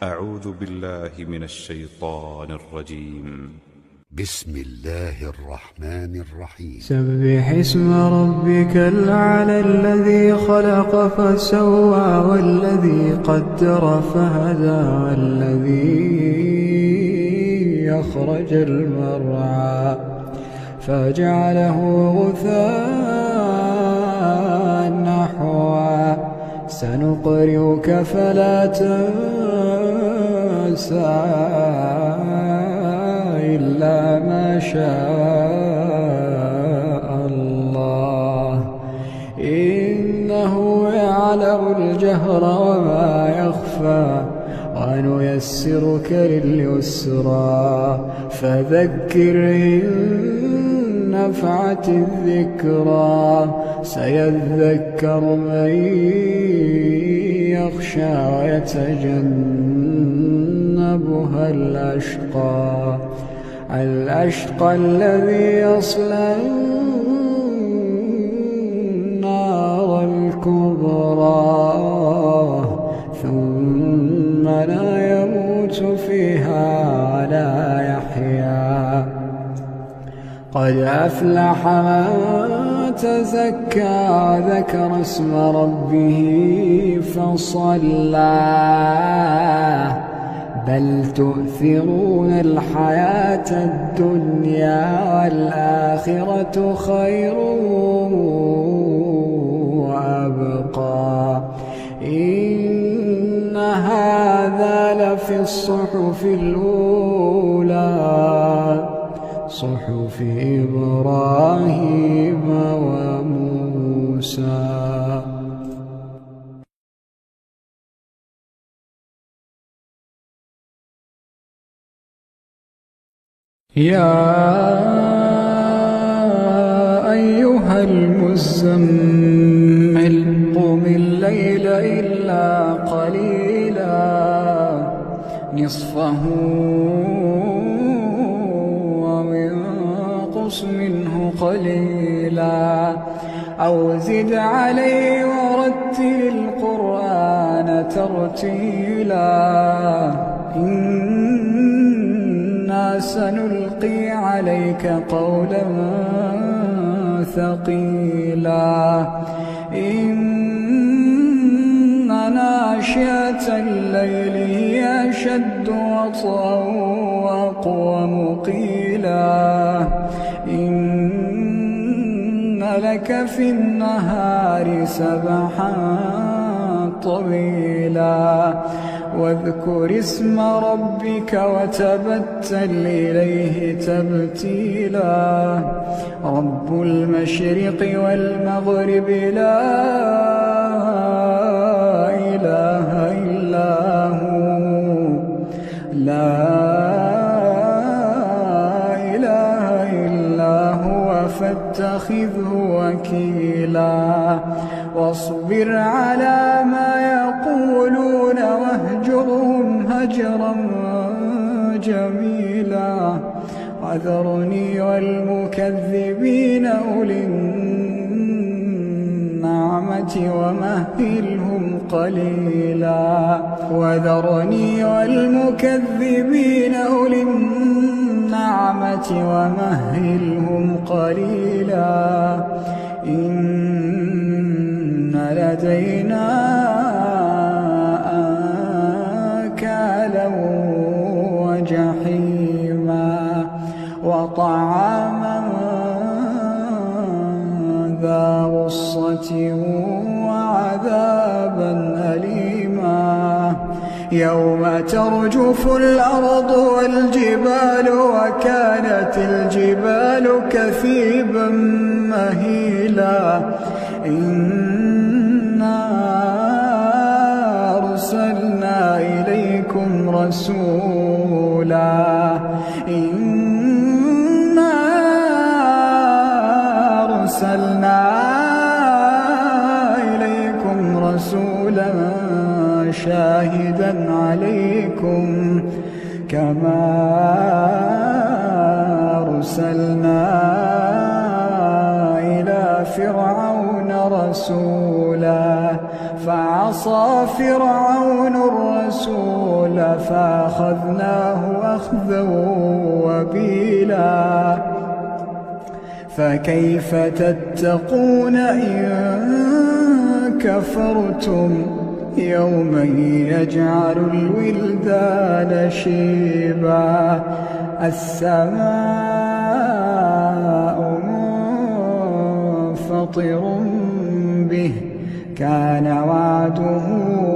أعوذ بالله من الشيطان الرجيم. بسم الله الرحمن الرحيم. سبح اسم ربك الأعلى الذي خلق فسوى والذي قدر فهدى والذي أخرج المرعى فجعله غثاء نحوا سنقرئك فلا تنسى إلا ما شاء الله إنه يعلم الجهر وما يخفى ونيسرك لليسرى فذكر إن نفعت الذكرى سيذكر من يخشى ويتجنبها الأشقى الذي يصلى النار الكبرى ثم لا يموت فيها ولا يحيا قد أفلح من تزكى وذكر اسم ربه فصلى بل تؤثرون الحياة الدنيا والآخرة خير وأبقى إن هذا لفي الصحف الأولى صحف إبراهيم وموسى. يا أيها المزمل قم الليل إلا قليلا نصفه وانقص منه قليلا أو زد عليه ورتل القرآن ترتيلا إنا سنلقي عليك قولا ثقيلا إن ناشئة الليل هي أشد وطئا وأقوم قيلا إن لك في النهار سبحا طويلا واذكر اسم ربك وتبتل إليه تبتيلا رب المشرق والمغرب لا إله إلا هو فاتخذه وكيلا واصبر على ما يقولون واهجرهم هجرا جميلا وذرني والمكذبين أولي النعمة ومهلهم قليلا وذرني والمكذبين أولي النعمة ومهلهم قليلا إن لدينا أنكالا وجحيما وطعاما ذا غصة وعذابا أليما يوم ترجف الأرض والجبال وكانت الجبال كثيبا مهيلا إنا أرسلنا إليكم رسولا إنا أرسلنا إليكم رسولا شاهدا عليكم كما أرسلنا إلى فرعون رسولا فعصى فرعون الرسول فأخذناه أخذا وبيلا فكيف تتقون إن كفرتم يوما يجعل الولدان شيبا السماء منفطر به كان وعده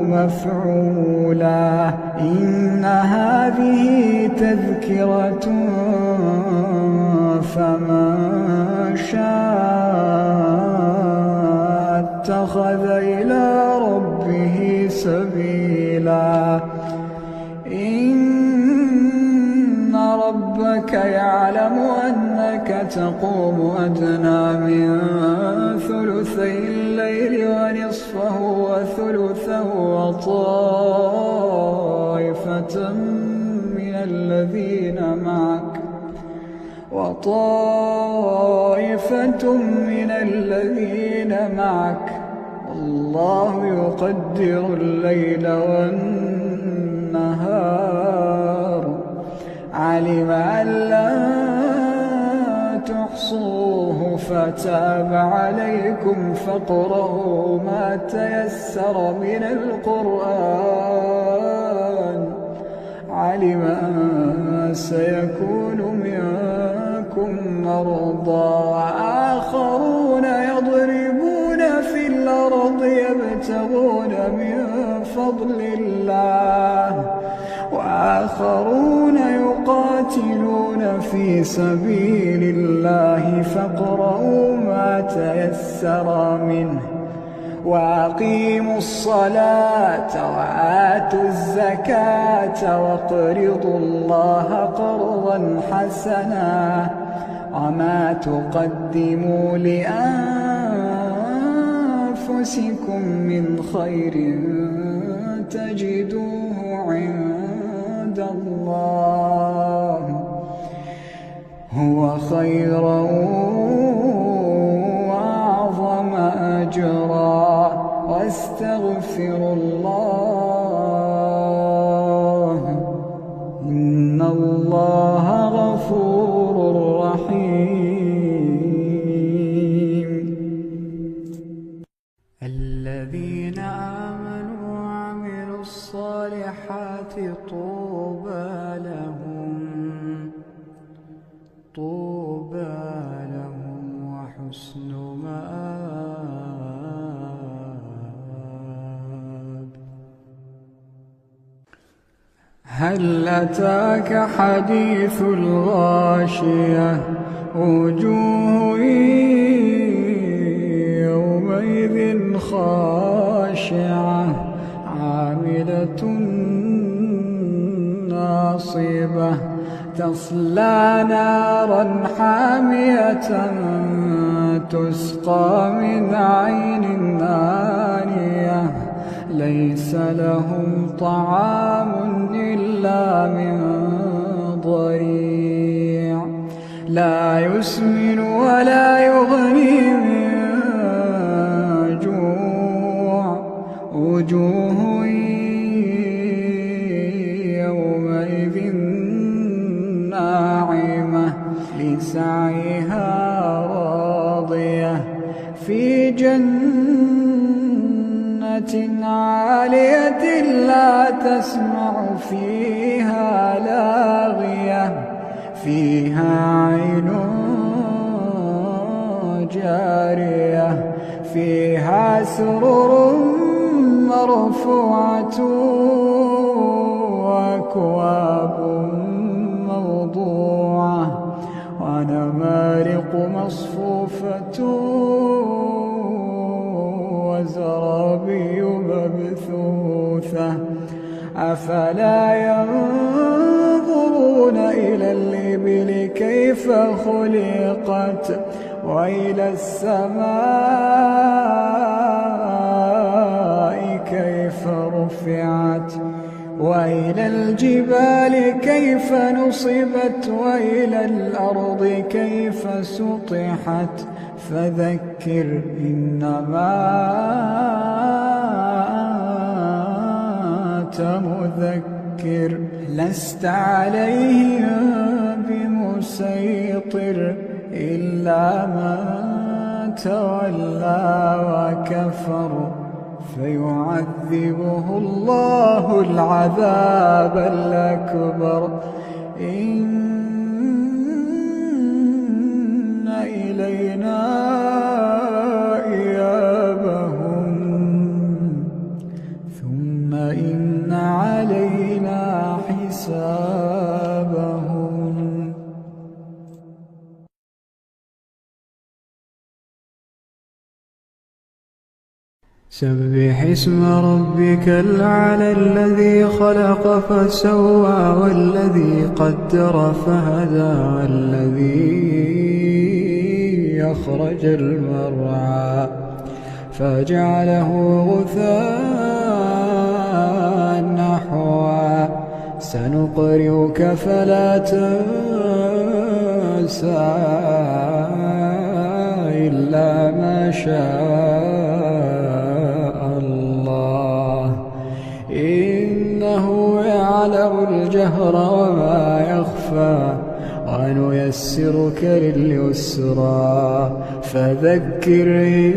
مفعولا إن هذه تذكرة فمن شاء اتخذ إلى ربه سبيلا إن ربك يعلم أنك تقوم أدنى من ثلثي الليل ونصفه وثلثه وطائفة من الذين معك والله يقدر الليل والنهار علم أن لا تحصوه فتاب عليكم فاقرؤوا ما تيسر من القرآن علم أن سيكون منكم مرضى وآخرون يضربون في الأرض يبتغون من فضل الله وآخرون يقاتلون في سبيل الله فاقرؤوا ما تيسر منه وأقيموا الصلاة وآتوا الزكاة واقرضوا الله قرضا حسنا وما تقدموا لأنفسكم من خير تجدوه عند الله هو خيرا وأعظم أجرا واستغفروا الله إن الله غفور رحيم الذين آمنوا وعملوا الصالحات طوبى لهم وحسن مآب هل أتاك حديث الغاشية وجوه يومئذ خاشعة عاملة ناصبة تصلى نارا حامية تسقى من عين آنية ليس لهم طعام إلا من ضريع لا يسمن ولا يغني من جوع وجوه يومئذ ناعمة لسعيها راضية في جنة عالية لا تسمع فيها لاغية فيها عين جارية فيها سرر مرفوعة وأكواب موضوعة ونمارق مصفوفة وزرابي مبثوثة أفلا ينظرون إلى الإبل كيف خلقت وإلى السماء كيف رفعت وإلى الجبال كيف نصبت وإلى الأرض كيف سطحت فذكر إنما أنت مذكر لست عليهم بمسيطر إلا من تولى وكفر فيعذبه الله العذاب الأكبر إن إلينا إيابهم ثم إن علينا حسابهم. سبح اسم ربك الأعلى الذي خلق فسوى والذي قدر فهدى والذي أخرج المرعى فجعله غثاء نحوا سنقرئك فلا تنسى إلا ما شاء الله إنه يعلم الجهر وما يخفى ونيسرك لليسرى فذكر إن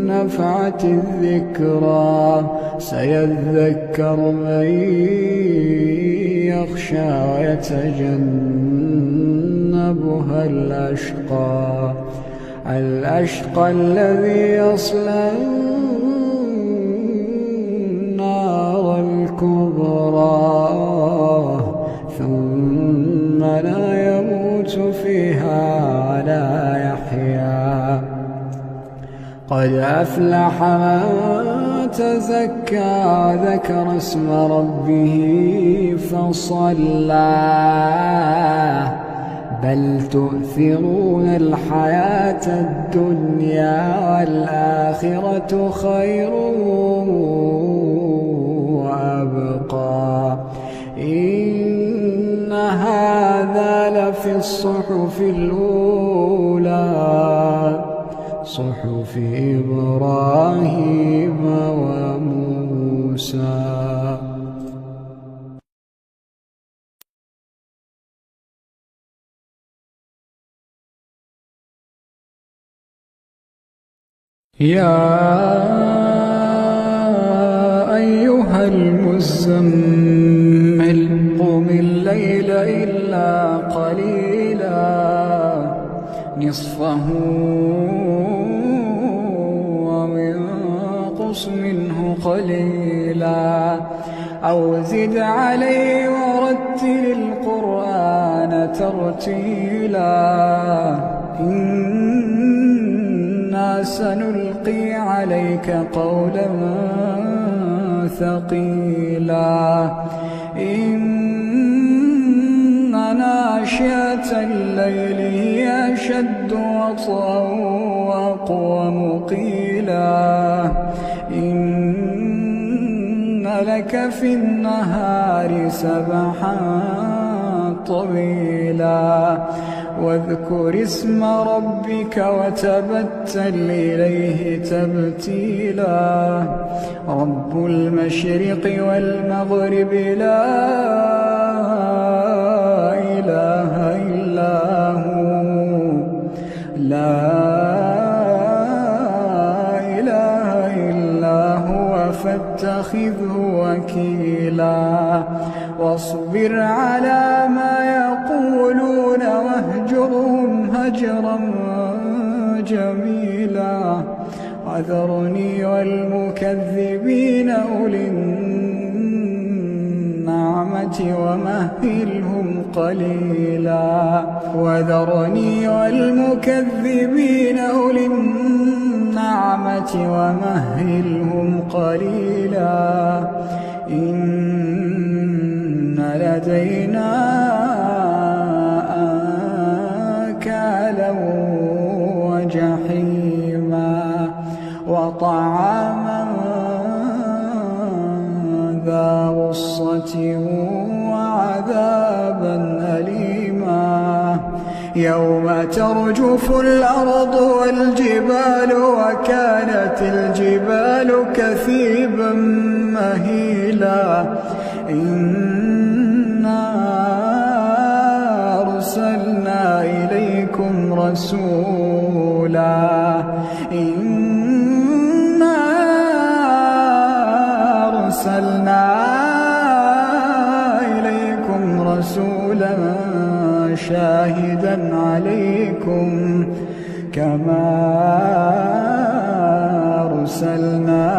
نفعت الذكرى سيذكر من يخشى ويتجنبها الأشقى الذي يصلى النار الكبرى ثم لا يموت فيها ولا يحيا قد أفلح من تزكى ذكر اسم ربه فصلى بل تؤثرون الحياة الدنيا والآخرة خير وأبقى إن هذا لفي الصحف الأولى صحف إبراهيم وموسى. يا أيها المزمل قم الليل إلا قليلا نصفه وانقص منه قليلا أو زد عليه ورتل القرآن ترتيلا إنا سنلقي عليك قولا ثقيلا إن ناشئة الليل هي أشد وطئا وأقوم قيلا إن لك في النهار سبحا طويلا واذكر اسم ربك وتبتل إليه تبتيلا رب المشرق والمغرب لا إله إلا هو فاتخذه وكيلا واصبر على ما يقولون واهجرهم هجرا جميلا وذرني والمكذبين أولي النعمة ومهلهم قليلا وذرني والمكذبين أولي النعمة ومهلهم قليلا إن لدينا أنكالا وجحيما وطعاما ذا غصة وعذابا أليما يوم ترجف الأرض والجبال وكانت الجبال كثيبا مهيلا إنا أرسلنا إليكم رسولا إنا أرسلنا إليكم رسولا شاهدا عليكم كما أرسلنا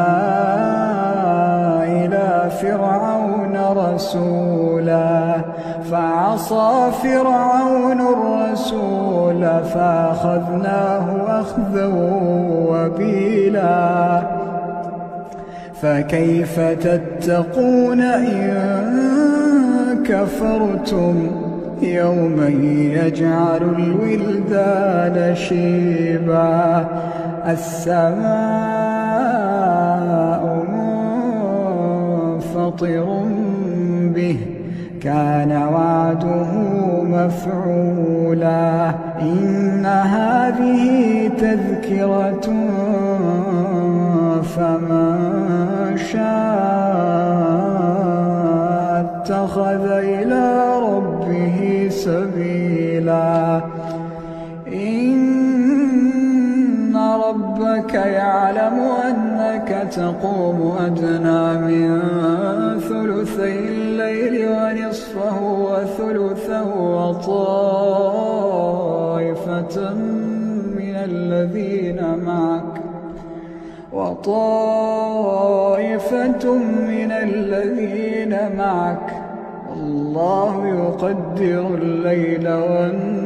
إلى فرعون رسولا فعصى فرعون الرسول فأخذناه أخذا وبيلا فكيف تتقون إن كفرتم يوما يجعل الولدان شيبا السماء منفطر به كان وعده مفعولا إن هذه تذكرة فمن شاء اتخذ إلى ربه سبيلا إن ربك يعلم أنك تقوم أدنى من ثلثي الليل ونصفه وثلثه وطائفة من الذين معك والله يقدر الليل والنهار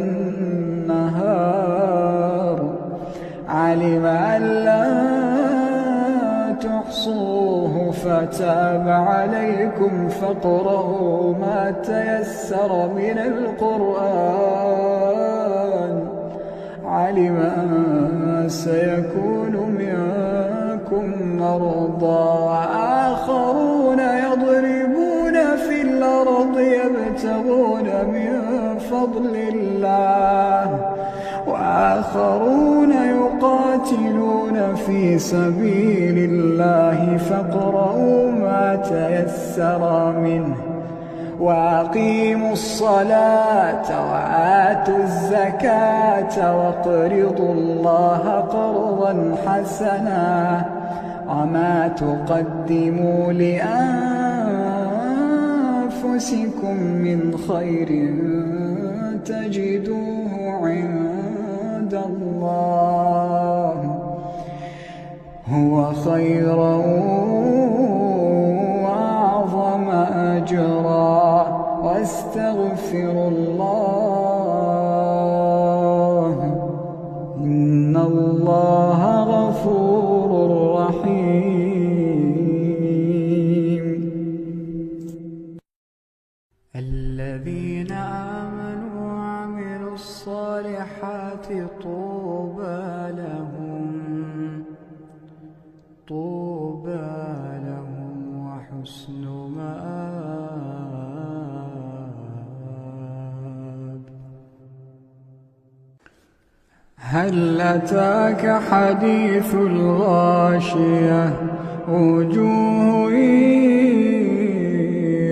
علم أن لن تحصوه فتاب عليكم فاقرؤوا ما تيسر من القرآن علم أن سيكون منكم مرضى وآخرون يضربون في الأرض يبتغون من فضل الله وآخرون يقاتلون في سبيل الله فاقرؤوا ما تيسر منه وأقيموا الصلاة وآتوا الزكاة واقرضوا الله قرضا حسنا وما تقدموا لأنفسكم من خير تجدوه عند الله هو خيرا وأعظم أجرا واستغفروا الله إن الله غفور رحيم الذين آمنوا وعملوا الصالحات طوبى لهم وحسن مآب هل أتاك حديث الغاشية وجوه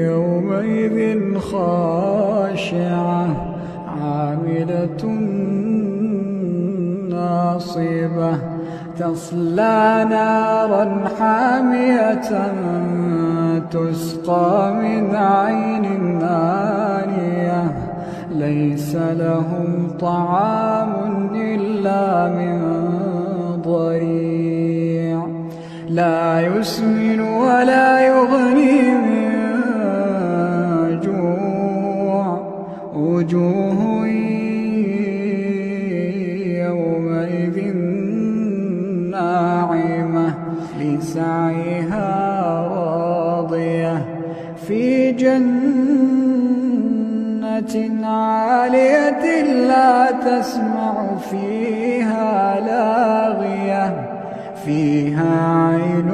يومئذ خاشعة عاملة ناصبة تصلى نارا حامية تسقى من عين آنية ليس لهم طعام إلا من ضريع لا يسمن ولا يغني من جوع وجوه يومئذ ناعمة لسعيها راضية في جنة عالية لا تسمع فيها لاغية فيها عين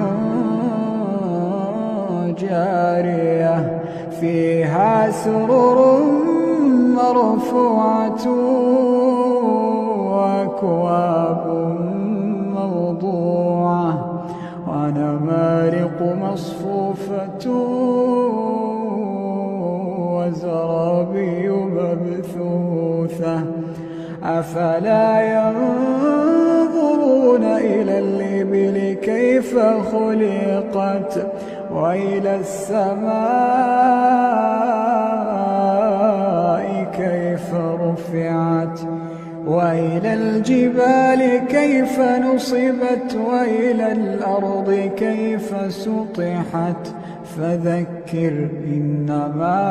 جارية فيها سرر مرفوعة وأكواب موضوعة ونمارق مصفوفة أفلا ينظرون إلى الإبل كيف خلقت وإلى السماء كيف رفعت وإلى الجبال كيف نصبت وإلى الأرض كيف سطحت فذكر إنما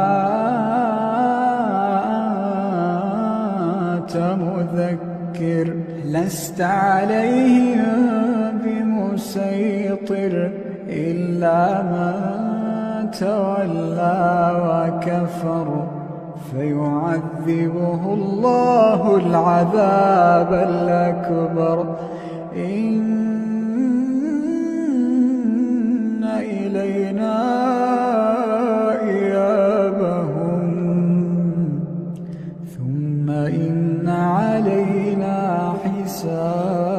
أنت مذكر لست عليهم بمسيطر إلا من تولى وكفر فيعذبه الله العذاب الأكبر إن إلينا إيابهم ثم إن علينا حسابهم